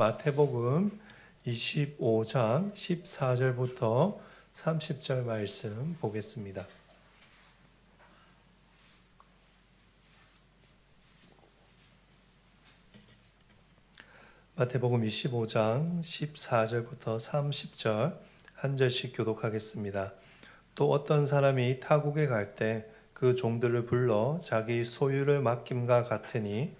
마태복음 25장 14절부터 30절 말씀 보겠습니다. 마태복음 25장 14절부터 30절 한 절씩 교독하겠습니다. 또 어떤 사람이 타국에 갈 때 그 종들을 불러 자기 소유를 맡김과 같으니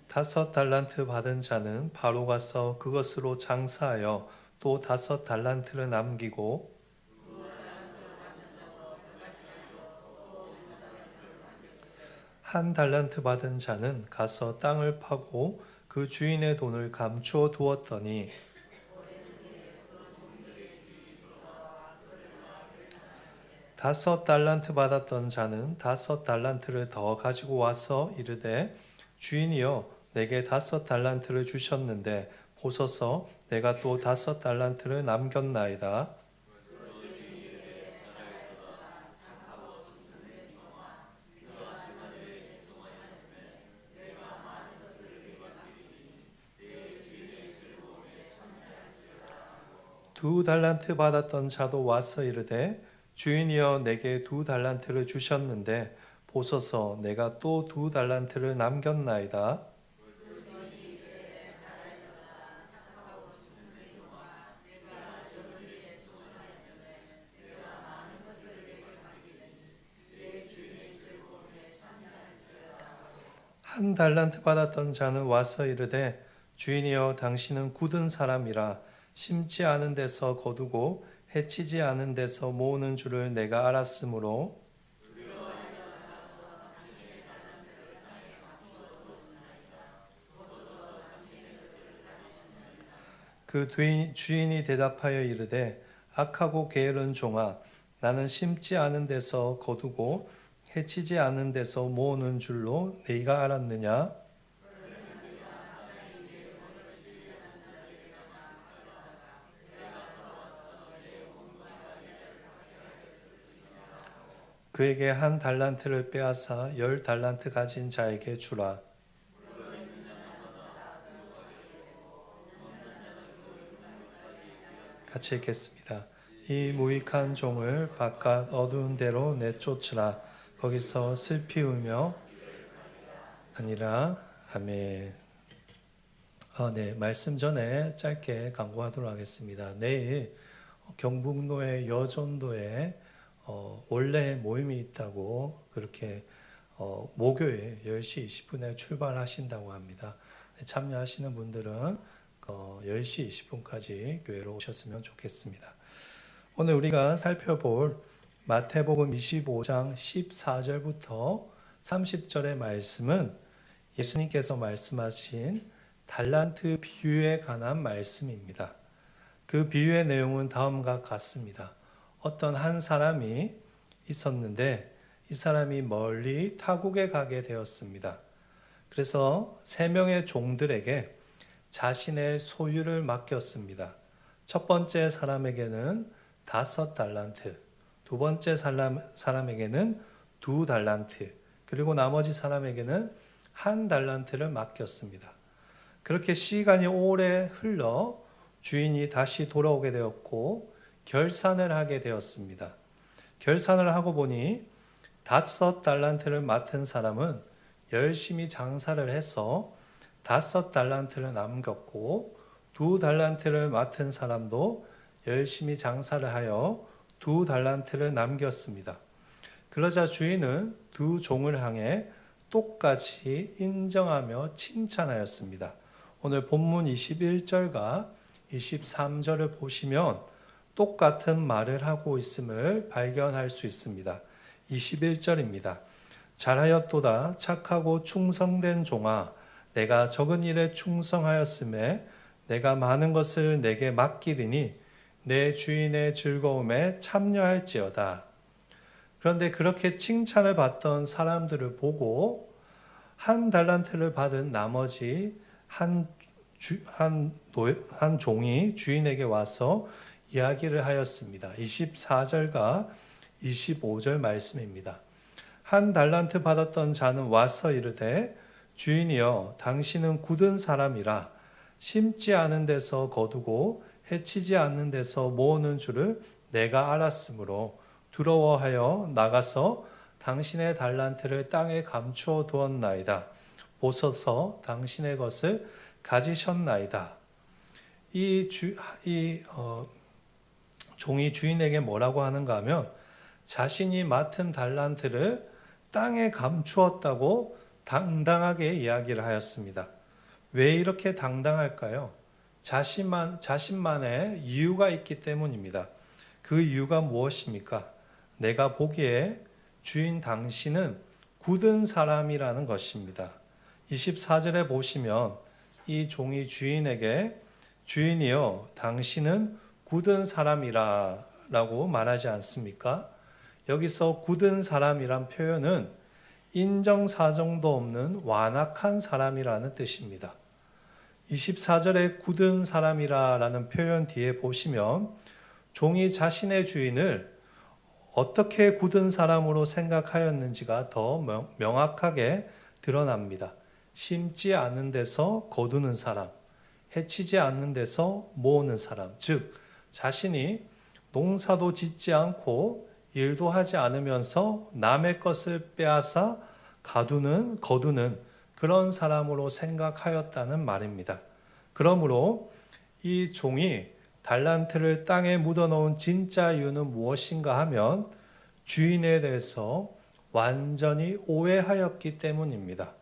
다섯 달란트 받은 자는 바로 가서 그것으로 장사하여 또 다섯 달란트를 남기고 한 달란트 받은 자는 가서 땅을 파고 그 주인의 돈을 감추어 두었더니 다섯 달란트 받았던 자는 다섯 달란트를 더 가지고 와서 이르되 주인이여 내게 다섯 달란트를 주셨는데 보소서 내가 또 다섯 달란트를 남겼나이다. 두 달란트 받았던 자도 와서 이르되 주인이여 내게 두 달란트를 주셨는데 보소서 내가 또 두 달란트를 남겼나이다. 한 달란트 받았던 자는 와서 이르되 주인이여 당신은 굳은 사람이라 심지 않은 데서 거두고 해치지 않은 데서 모으는 줄을 내가 알았으므로 그 주인이 대답하여 이르되 악하고 게으른 종아 나는 심지 않은 데서 거두고 해치지 않은 데서 모으는 줄로 네가 알았느냐? 그에게 한 달란트를 빼앗아 열 달란트 가진 자에게 주라. 같이 읽겠습니다. 이 무익한 종을 바깥 어두운 데로 내쫓으라. 거기서 슬피 울며 아니라 아멘. 네, 말씀 전에 짧게 강구하도록 하겠습니다. 내일 경북로의 여전도에 원래 모임이 있다고 그렇게 목요일 10시 20분에 출발하신다고 합니다. 참여하시는 분들은 10시 20분까지 교회로 오셨으면 좋겠습니다. 오늘 우리가 살펴볼 마태복음 25장 14절부터 30절의 말씀은 예수님께서 말씀하신 달란트 비유에 관한 말씀입니다. 그 비유의 내용은 다음과 같습니다. 어떤 한 사람이 있었는데 이 사람이 멀리 타국에 가게 되었습니다. 그래서 세 명의 종들에게 자신의 소유를 맡겼습니다. 첫 번째 사람에게는 5달란트, 두 번째 사람에게는 2달란트, 그리고 나머지 사람에게는 1달란트를 맡겼습니다. 그렇게 시간이 오래 흘러 주인이 다시 돌아오게 되었고 결산을 하게 되었습니다. 결산을 하고 보니 5달란트를 맡은 사람은 열심히 장사를 해서 5달란트를 남겼고 2달란트를 맡은 사람도 열심히 장사를 하여 2달란트를 남겼습니다. 그러자 주인은 두 종을 향해 똑같이 인정하며 칭찬하였습니다. 오늘 본문 21절과 23절을 보시면 똑같은 말을 하고 있음을 발견할 수 있습니다. 21절입니다. 잘하였도다 착하고 충성된 종아 내가 적은 일에 충성하였음에 내가 많은 것을 내게 맡기리니 내 주인의 즐거움에 참여할지어다. 그런데 그렇게 칭찬을 받던 사람들을 보고 한 달란트를 받은 나머지 한 종이 주인에게 와서 이야기를 하였습니다. 24절과 25절 말씀입니다. 한 달란트 받았던 자는 와서 이르되 주인이여 당신은 굳은 사람이라 심지 않은 데서 거두고 해치지 않는 데서 모으는 줄을 내가 알았으므로 두려워하여 나가서 당신의 달란트를 땅에 감추어 두었나이다. 보소서 당신의 것을 가지셨나이다. 종이 주인에게 뭐라고 하는가 하면 자신이 맡은 달란트를 땅에 감추었다고 당당하게 이야기를 하였습니다. 왜 이렇게 당당할까요? 자신만의 이유가 있기 때문입니다. 그 이유가 무엇입니까? 내가 보기에 주인 당신은 굳은 사람이라는 것입니다. 24절에 보시면 이 종이 주인에게 주인이여 당신은 굳은 사람이라 라고 말하지 않습니까? 여기서 굳은 사람이란 표현은 인정사정도 없는 완악한 사람이라는 뜻입니다. 24절에 굳은 사람이라는 표현 뒤에 보시면 종이 자신의 주인을 어떻게 굳은 사람으로 생각하였는지가 더 명확하게 드러납니다. 심지 않는 데서 거두는 사람, 해치지 않는 데서 모으는 사람, 즉 자신이 농사도 짓지 않고 일도 하지 않으면서 남의 것을 빼앗아 거두는 그런 사람으로 생각하였다는 말입니다. 그러므로 이 종이 달란트를 땅에 묻어놓은 진짜 이유는 무엇인가 하면 주인에 대해서 완전히 오해하였기 때문입니다.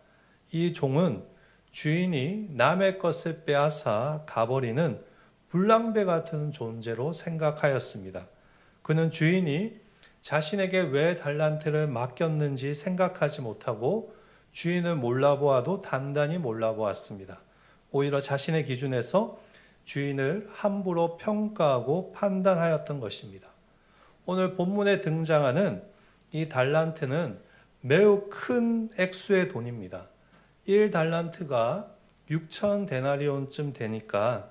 이 종은 주인이 남의 것을 빼앗아 가버리는 불량배 같은 존재로 생각하였습니다. 그는 주인이 자신에게 왜 달란트를 맡겼는지 생각하지 못하고 주인을 몰라보아도 단단히 몰라보았습니다. 오히려 자신의 기준에서 주인을 함부로 평가하고 판단하였던 것입니다. 오늘 본문에 등장하는 이 달란트는 매우 큰 액수의 돈입니다. 1달란트가 6천 데나리온쯤 되니까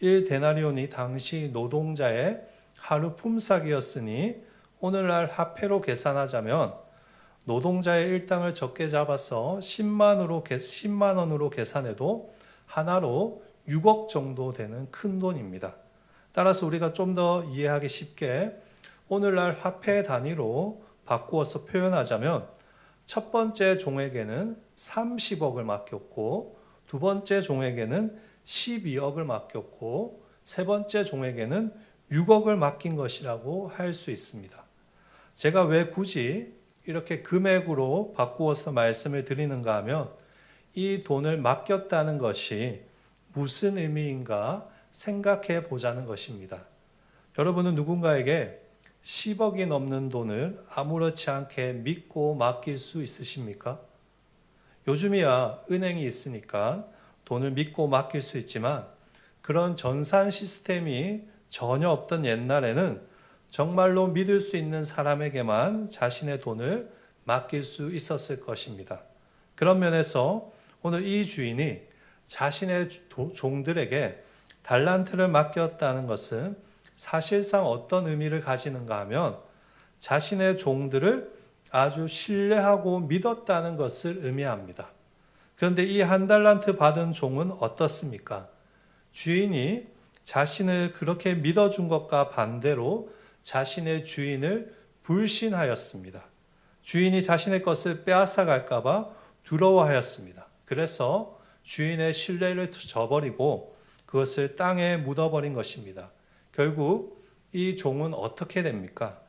1데나리온이 당시 노동자의 하루 품삯이었으니 오늘날 화폐로 계산하자면 노동자의 일당을 적게 잡아서 10만 원으로 계산해도 하나로 6억 정도 되는 큰 돈입니다. 따라서 우리가 좀 더 이해하기 쉽게 오늘날 화폐 단위로 바꾸어서 표현하자면 첫 번째 종에게는 30억을 맡겼고 두 번째 종에게는 12억을 맡겼고 세 번째 종에게는 6억을 맡긴 것이라고 할 수 있습니다. 제가 왜 굳이 이렇게 금액으로 바꾸어서 말씀을 드리는가 하면 이 돈을 맡겼다는 것이 무슨 의미인가 생각해 보자는 것입니다. 여러분은 누군가에게 10억이 넘는 돈을 아무렇지 않게 믿고 맡길 수 있으십니까? 요즘이야 은행이 있으니까 돈을 믿고 맡길 수 있지만 그런 전산 시스템이 전혀 없던 옛날에는 정말로 믿을 수 있는 사람에게만 자신의 돈을 맡길 수 있었을 것입니다. 그런 면에서 오늘 이 주인이 자신의 종들에게 달란트를 맡겼다는 것은 사실상 어떤 의미를 가지는가 하면 자신의 종들을 아주 신뢰하고 믿었다는 것을 의미합니다. 그런데 이 한 달란트 받은 종은 어떻습니까? 주인이 자신을 그렇게 믿어준 것과 반대로 자신의 주인을 불신하였습니다. 주인이 자신의 것을 빼앗아 갈까봐 두려워하였습니다. 그래서 주인의 신뢰를 저버리고 그것을 땅에 묻어버린 것입니다. 결국 이 종은 어떻게 됩니까?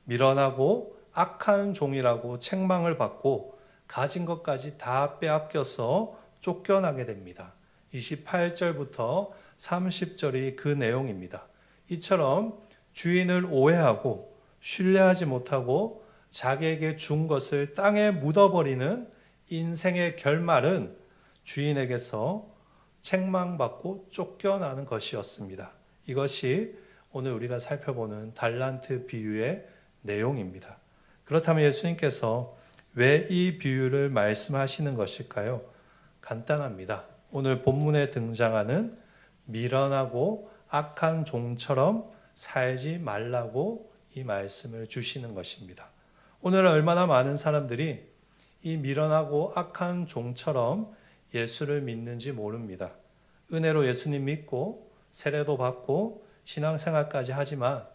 밀어나고 악한 종이라고 책망을 받고 가진 것까지 다 빼앗겨서 쫓겨나게 됩니다. 28절부터 30절이 그 내용입니다. 이처럼 주인을 오해하고 신뢰하지 못하고 자기에게 준 것을 땅에 묻어버리는 인생의 결말은 주인에게서 책망받고 쫓겨나는 것이었습니다. 이것이 오늘 우리가 살펴보는 달란트 비유의 내용입니다. 그렇다면 예수님께서 왜 이 비유를 말씀하시는 것일까요? 간단합니다. 오늘 본문에 등장하는 미련하고 악한 종처럼 살지 말라고 이 말씀을 주시는 것입니다. 오늘은 얼마나 많은 사람들이 이 미련하고 악한 종처럼 예수를 믿는지 모릅니다. 은혜로 예수님 믿고 세례도 받고 신앙생활까지 하지만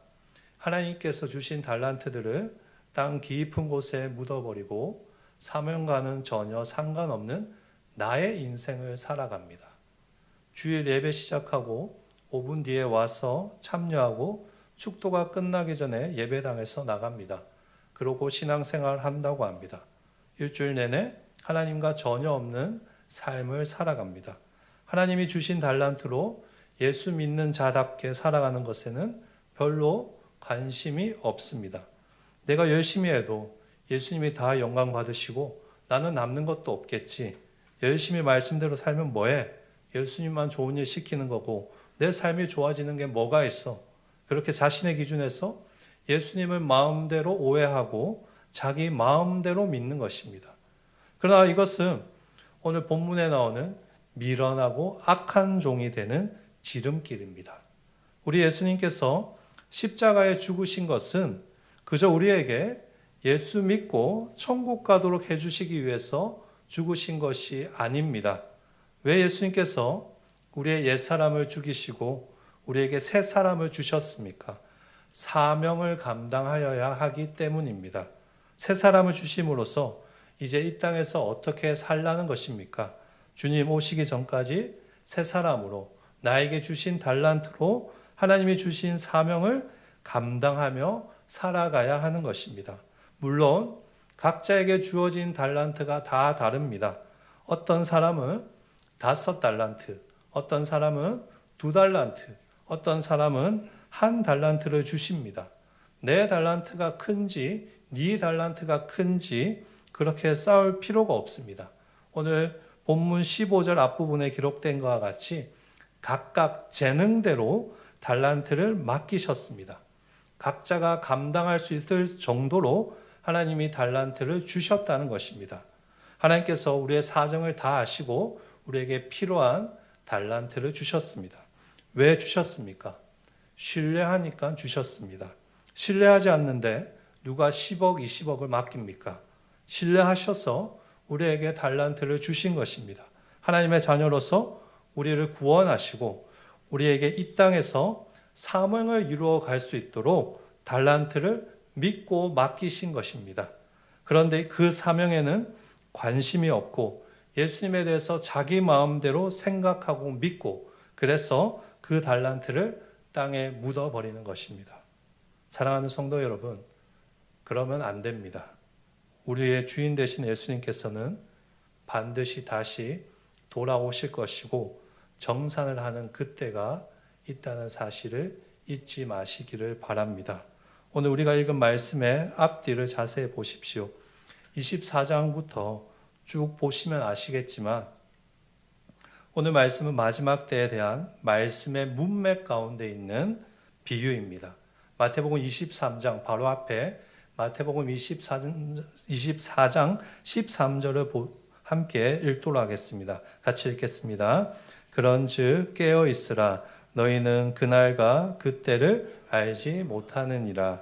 하나님께서 주신 달란트들을 땅 깊은 곳에 묻어버리고 사명과는 전혀 상관없는 나의 인생을 살아갑니다. 주일 예배 시작하고 5분 뒤에 와서 참여하고 축도가 끝나기 전에 예배당에서 나갑니다. 그러고 신앙생활을 한다고 합니다. 일주일 내내 하나님과 전혀 없는 삶을 살아갑니다. 하나님이 주신 달란트로 예수 믿는 자답게 살아가는 것에는 별로 관심이 없습니다. 내가 열심히 해도 예수님이 다 영광 받으시고 나는 남는 것도 없겠지. 열심히 말씀대로 살면 뭐해? 예수님만 좋은 일 시키는 거고 내 삶이 좋아지는 게 뭐가 있어? 그렇게 자신의 기준에서 예수님을 마음대로 오해하고 자기 마음대로 믿는 것입니다. 그러나 이것은 오늘 본문에 나오는 미련하고 악한 종이 되는 지름길입니다. 우리 예수님께서 십자가에 죽으신 것은 그저 우리에게 예수 믿고 천국 가도록 해주시기 위해서 죽으신 것이 아닙니다. 왜 예수님께서 우리의 옛사람을 죽이시고 우리에게 새 사람을 주셨습니까? 사명을 감당하여야 하기 때문입니다. 새 사람을 주심으로써 이제 이 땅에서 어떻게 살라는 것입니까? 주님 오시기 전까지 새 사람으로 나에게 주신 달란트로 하나님이 주신 사명을 감당하며 살아가야 하는 것입니다. 물론 각자에게 주어진 달란트가 다 다릅니다. 어떤 사람은 5달란트, 어떤 사람은 2달란트, 어떤 사람은 1달란트를 주십니다. 내 달란트가 큰지 네 달란트가 큰지 그렇게 싸울 필요가 없습니다. 오늘 본문 15절 앞부분에 기록된 것과 같이 각각 재능대로 달란트를 맡기셨습니다. 각자가 감당할 수 있을 정도로 하나님이 달란트를 주셨다는 것입니다. 하나님께서 우리의 사정을 다 아시고 우리에게 필요한 달란트를 주셨습니다. 왜 주셨습니까? 신뢰하니까 주셨습니다. 신뢰하지 않는데 누가 10억, 20억을 맡깁니까? 신뢰하셔서 우리에게 달란트를 주신 것입니다. 하나님의 자녀로서 우리를 구원하시고 우리에게 이 땅에서 사명을 이루어 갈 수 있도록 달란트를 믿고 맡기신 것입니다. 그런데 그 사명에는 관심이 없고 예수님에 대해서 자기 마음대로 생각하고 믿고 그래서 그 달란트를 땅에 묻어버리는 것입니다. 사랑하는 성도 여러분, 그러면 안 됩니다. 우리의 주인 되신 예수님께서는 반드시 다시 돌아오실 것이고 정산을 하는 그때가 있다는 사실을 잊지 마시기를 바랍니다. 오늘 우리가 읽은 말씀의 앞뒤를 자세히 보십시오. 24장부터 쭉 보시면 아시겠지만 오늘 말씀은 마지막 때에 대한 말씀의 문맥 가운데 있는 비유입니다. 마태복음 23장 바로 앞에 마태복음 24장 13절을 함께 읽도록 하겠습니다. 같이 읽겠습니다. 그런즉 깨어 있으라 너희는 그날과 그때를 알지 못하느니라.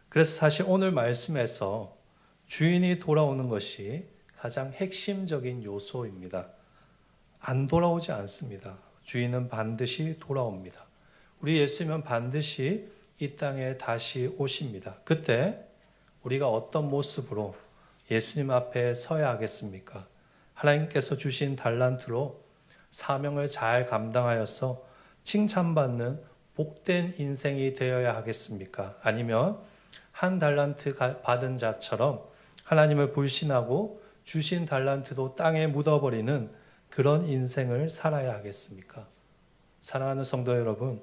그래서 사실 오늘 말씀에서 주인이 돌아오는 것이 가장 핵심적인 요소입니다. 안 돌아오지 않습니다. 주인은 반드시 돌아옵니다. 우리 예수님은 반드시 이 땅에 다시 오십니다. 그때 우리가 어떤 모습으로 예수님 앞에 서야 하겠습니까? 하나님께서 주신 달란트로 사명을 잘 감당하여서 칭찬받는 복된 인생이 되어야 하겠습니까? 아니면 1달란트 받은 자처럼 하나님을 불신하고 주신 달란트도 땅에 묻어버리는 그런 인생을 살아야 하겠습니까? 사랑하는 성도 여러분,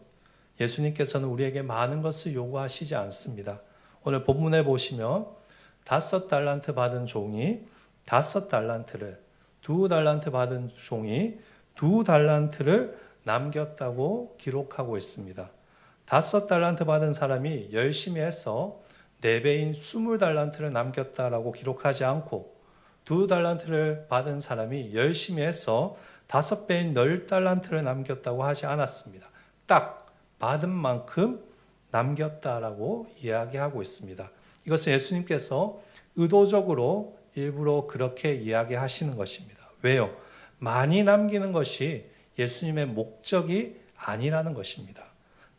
예수님께서는 우리에게 많은 것을 요구하시지 않습니다. 오늘 본문에 보시면 5달란트 받은 종이 5달란트를, 2달란트 받은 종이 2달란트를 남겼다고 기록하고 있습니다. 5달란트 받은 사람이 열심히 해서 4배인 20달란트를 남겼다라고 기록하지 않고 2달란트를 받은 사람이 열심히 해서 5배인 10달란트를 남겼다고 하지 않았습니다. 딱 받은 만큼 남겼다라고 이야기하고 있습니다. 이것은 예수님께서 의도적으로 일부러 그렇게 이야기하시는 것입니다. 왜요? 많이 남기는 것이 예수님의 목적이 아니라는 것입니다.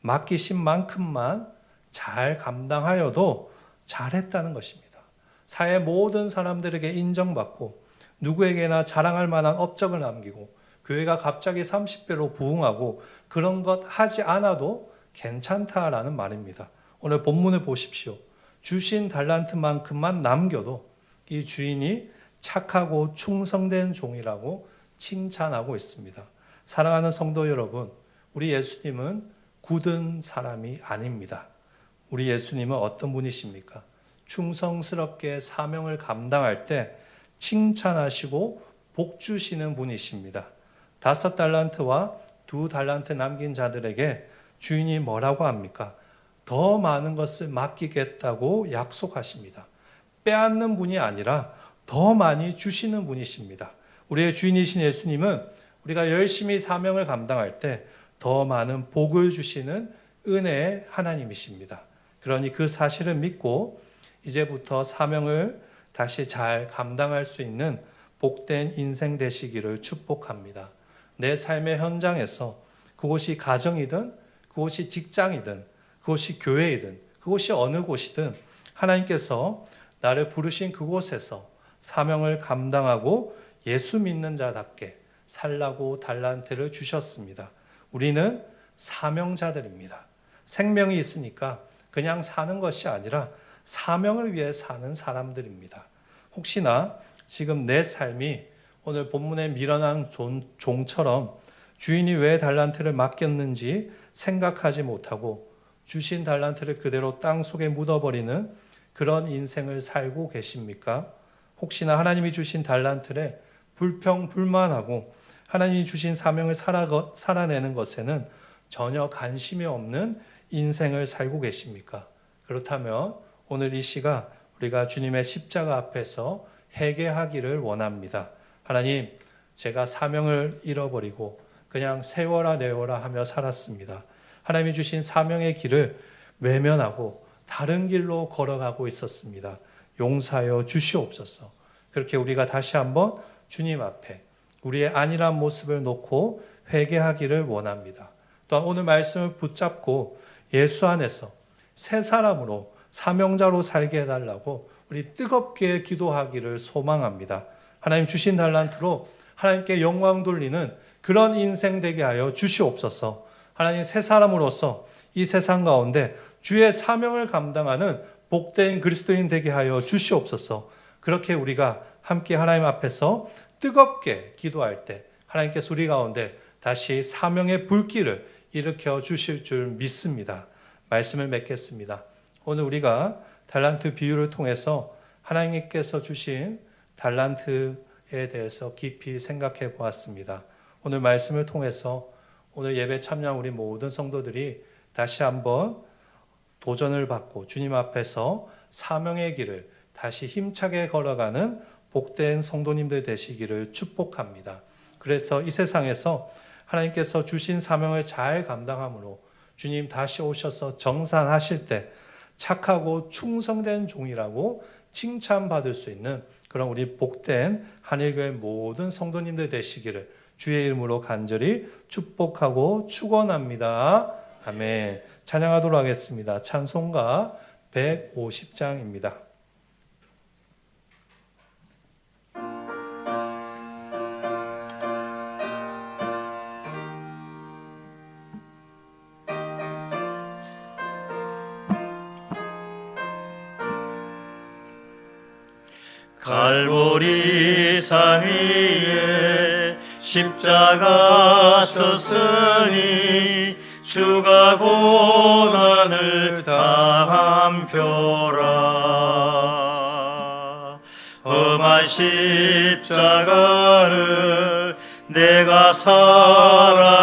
맡기신 만큼만 잘 감당하여도 잘했다는 것입니다. 사회 모든 사람들에게 인정받고 누구에게나 자랑할 만한 업적을 남기고 교회가 갑자기 30배로 부흥하고 그런 것 하지 않아도 괜찮다라는 말입니다. 오늘 본문을 보십시오. 주신 달란트만큼만 남겨도 이 주인이 착하고 충성된 종이라고 칭찬하고 있습니다. 사랑하는 성도 여러분, 우리 예수님은 굳은 사람이 아닙니다. 우리 예수님은 어떤 분이십니까? 충성스럽게 사명을 감당할 때 칭찬하시고 복 주시는 분이십니다. 5달란트와 2달란트 남긴 자들에게 주인이 뭐라고 합니까? 더 많은 것을 맡기겠다고 약속하십니다. 빼앗는 분이 아니라 더 많이 주시는 분이십니다. 우리의 주인이신 예수님은 우리가 열심히 사명을 감당할 때 더 많은 복을 주시는 은혜의 하나님이십니다. 그러니 그 사실을 믿고 이제부터 사명을 다시 잘 감당할 수 있는 복된 인생 되시기를 축복합니다. 내 삶의 현장에서 그곳이 가정이든 그곳이 직장이든 그곳이 교회이든 그곳이 어느 곳이든 하나님께서 나를 부르신 그곳에서 사명을 감당하고 예수 믿는 자답게 살라고 달란트를 주셨습니다. 우리는 사명자들입니다. 생명이 있으니까 그냥 사는 것이 아니라 사명을 위해 사는 사람들입니다. 혹시나 지금 내 삶이 오늘 본문에 밀어난 종처럼 주인이 왜 달란트를 맡겼는지 생각하지 못하고 주신 달란트를 그대로 땅속에 묻어버리는 그런 인생을 살고 계십니까? 혹시나 하나님이 주신 달란트에 불평불만하고 하나님이 주신 사명을 살아내는 것에는 전혀 관심이 없는 인생을 살고 계십니까? 그렇다면 오늘 이 시가 우리가 주님의 십자가 앞에서 회개하기를 원합니다. 하나님, 제가 사명을 잃어버리고 그냥 세워라 내워라 하며 살았습니다. 하나님이 주신 사명의 길을 외면하고 다른 길로 걸어가고 있었습니다. 용서하여 주시옵소서. 그렇게 우리가 다시 한번 주님 앞에 우리의 안일한 모습을 놓고 회개하기를 원합니다. 또한 오늘 말씀을 붙잡고 예수 안에서 새 사람으로 사명자로 살게 해달라고 우리 뜨겁게 기도하기를 소망합니다. 하나님 주신 달란트로 하나님께 영광 돌리는 그런 인생 되게 하여 주시옵소서. 하나님 새 사람으로서 이 세상 가운데 주의 사명을 감당하는 복된 그리스도인 되게 하여 주시옵소서. 그렇게 우리가 함께 하나님 앞에서 뜨겁게 기도할 때 하나님께서 우리 가운데 다시 사명의 불길을 일으켜 주실 줄 믿습니다. 말씀을 맺겠습니다. 오늘 우리가 달란트 비유를 통해서 하나님께서 주신 달란트에 대해서 깊이 생각해 보았습니다. 오늘 말씀을 통해서 오늘 예배 참여한 우리 모든 성도들이 다시 한번 도전을 받고 주님 앞에서 사명의 길을 다시 힘차게 걸어가는 복된 성도님들 되시기를 축복합니다. 그래서 이 세상에서 하나님께서 주신 사명을 잘 감당함으로 주님 다시 오셔서 정산하실 때 착하고 충성된 종이라고 칭찬받을 수 있는 그런 우리 복된 한일교회 모든 성도님들 되시기를 주의 이름으로 간절히 축복하고 축원합니다. 아멘. 찬양하도록 하겠습니다. 찬송가 150장입니다. 갈보리 산 위에 십자가 섰으니 주가 고난을 당한 표라. 험한 십자가를 내가 사랑함은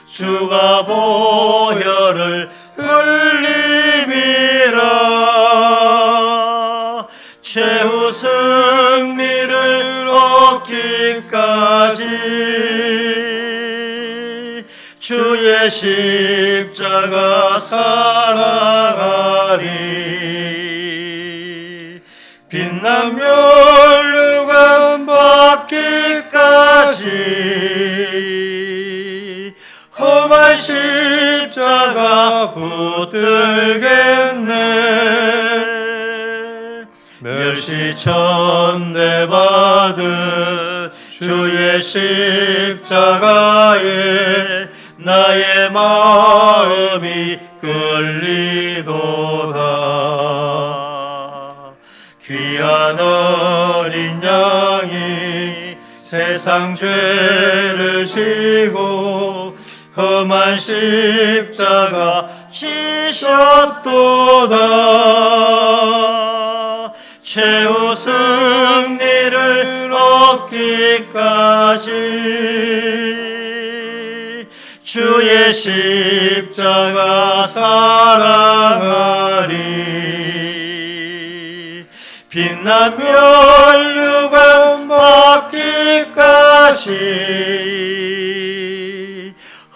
주가 보혈을 흘림이라. 최후 승리를 얻기까지 주의 주의 십자가 사랑하리. 빛난 면류관 받기까지 험한 십자가 붙들겠네. 멸시천대 받은 주의 십자가에 나의 마음이 끌리도다. 귀한 어린 양이 세상 죄를 지고 험한 십자가 지셨도다. 최후 승리를 얻기까지 주의 십자가 사랑하리. 빛난 면류관 받기까지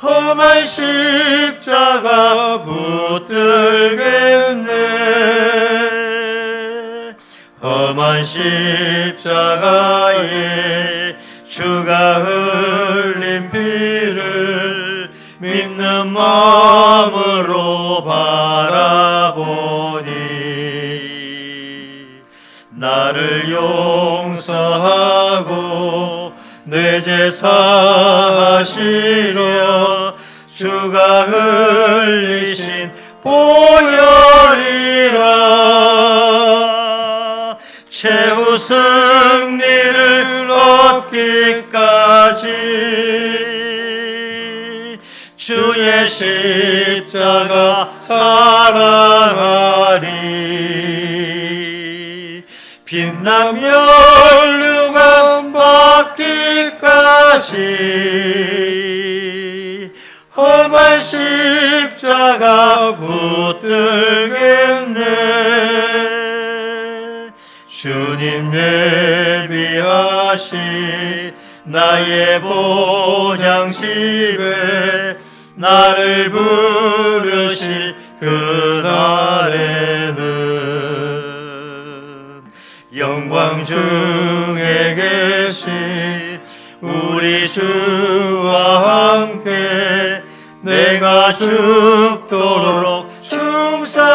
험한 십자가 붙들겠네. 험한 십자가에 주가 흘린 피를 믿는 마음으로 바라보니 나를 용서하고 내 죄 사하시려 주가 흘리신 보혈이라. 최후 승리를 얻기까지 주의 십자가 사랑하리. 빛난 면류관 받기까지 험한 십자가 붙들겠네. 주님 예비하신 나의 보장집에 나를 부르실 그날에는 영광 중에 계신 우리 주와 함께 내가 죽도록 충성하리.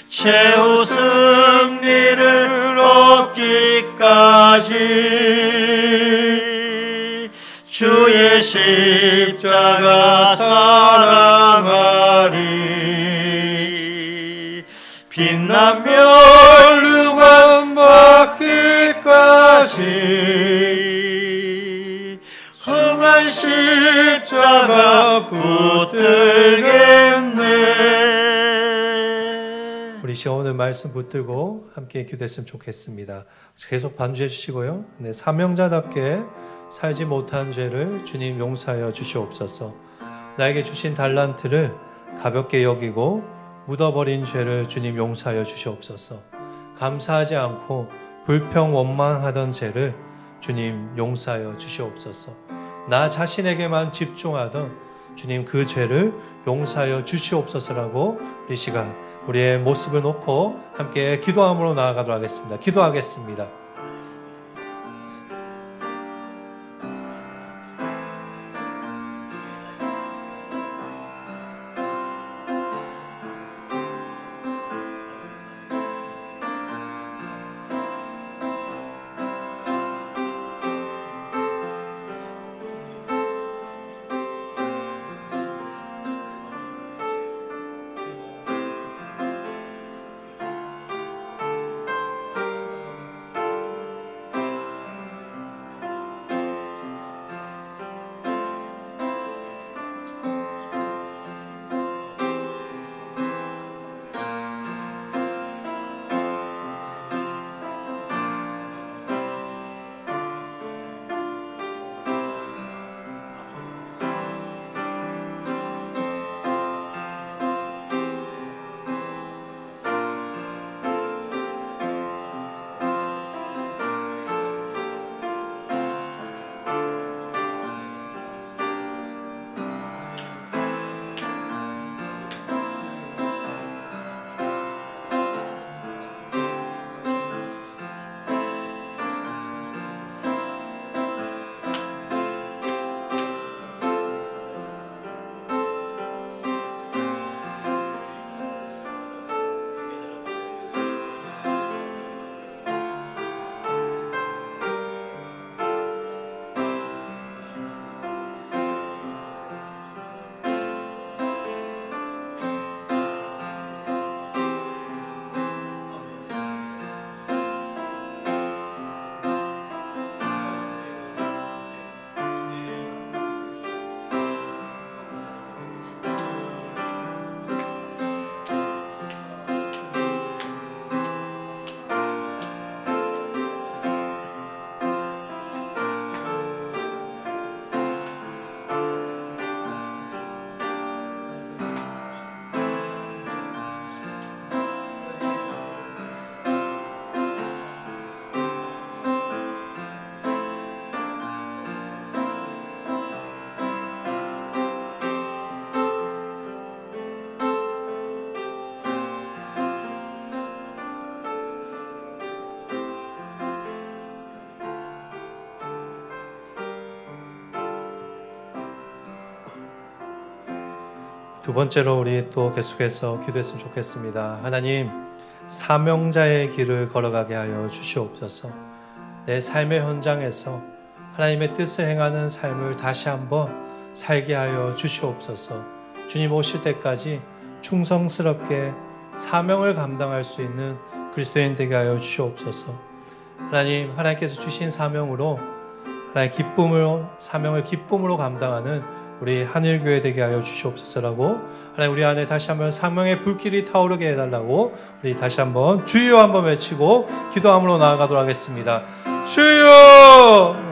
최후 승리를 얻기까지 주의 십자가 사랑하리. 빛난 면류관 받기까지 험한 십자가 붙들겠네. 우리 시간 오늘 말씀 붙들고 함께 기도했으면 좋겠습니다. 계속 반주해 주시고요. 네, 사명자답게 살지 못한 죄를 주님 용서하여 주시옵소서. 나에게 주신 달란트를 가볍게 여기고 묻어버린 죄를 주님 용서하여 주시옵소서. 감사하지 않고 불평 원망하던 죄를 주님 용서하여 주시옵소서. 나 자신에게만 집중하던 주님 그 죄를 용서하여 주시옵소서라고 우리 시간 우리의 모습을 놓고 함께 기도함으로 나아가도록 하겠습니다. 기도하겠습니다. 두 번째로 우리 또 계속해서 기도했으면 좋겠습니다. 하나님, 사명자의 길을 걸어가게 하여 주시옵소서. 내 삶의 현장에서 하나님의 뜻을 행하는 삶을 다시 한번 살게 하여 주시옵소서. 주님 오실 때까지 충성스럽게 사명을 감당할 수 있는 그리스도인 되게 하여 주시옵소서. 하나님, 하나님께서 주신 사명으로 하나님의 사명을 기쁨으로 감당하는 우리 하늘교회 되게 하여 주시옵소서라고, 하나님 우리 안에 다시 한번 사명의 불길이 타오르게 해달라고 우리 다시 한번 주여 한번 외치고 기도함으로 나아가도록 하겠습니다. 주여!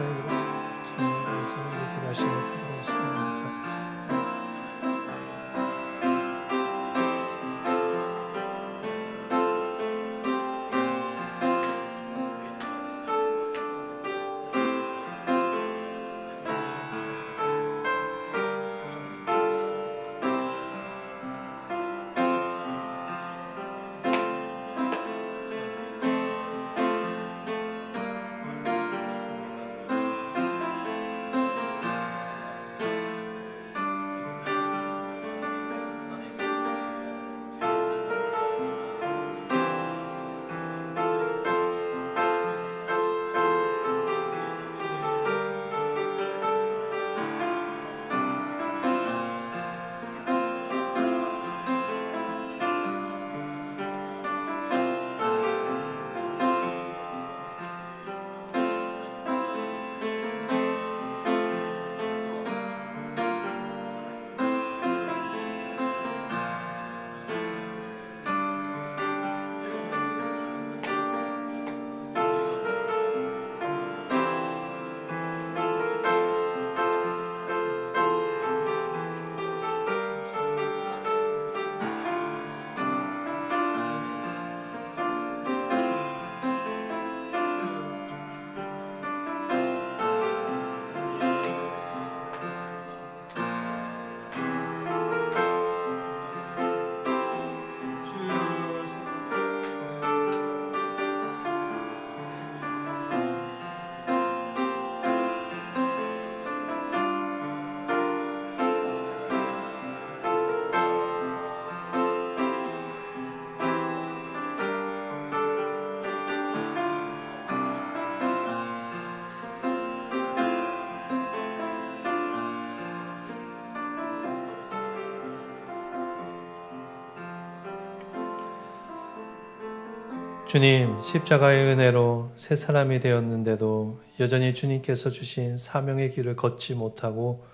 주님, 십자가의 은혜로 새 사람이 되었는데도 여전히 주님께서 주신 사명의 길을 걷지 못하고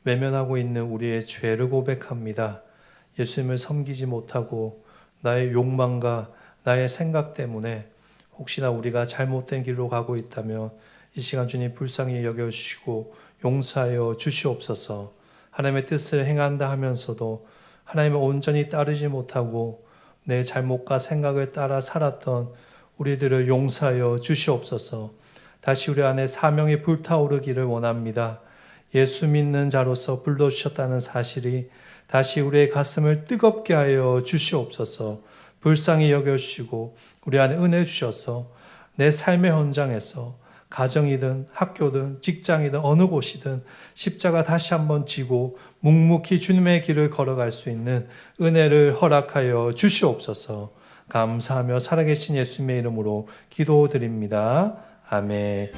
외면하고 있는 우리의 죄를 고백합니다. 예수님을 섬기지 못하고 나의 욕망과 나의 생각 때문에 혹시나 우리가 잘못된 길로 가고 있다면 이 시간 주님 불쌍히 여겨주시고 용서하여 주시옵소서. 하나님의 뜻을 행한다 하면서도 하나님을 온전히 따르지 못하고 내 잘못과 생각을 따라 살았던 우리들을 용서하여 주시옵소서. 다시 우리 안에 사명이 불타오르기를 원합니다. 예수 믿는 자로서 불러주셨다는 사실이 다시 우리의 가슴을 뜨겁게 하여 주시옵소서. 불쌍히 여겨주시고 우리 안에 은혜 주셔서 내 삶의 현장에서 가정이든 학교든 직장이든 어느 곳이든 십자가 다시 한번 지고 묵묵히 주님의 길을 걸어갈 수 있는 은혜를 허락하여 주시옵소서. 감사하며 살아계신 예수님의 이름으로 기도드립니다. 아멘.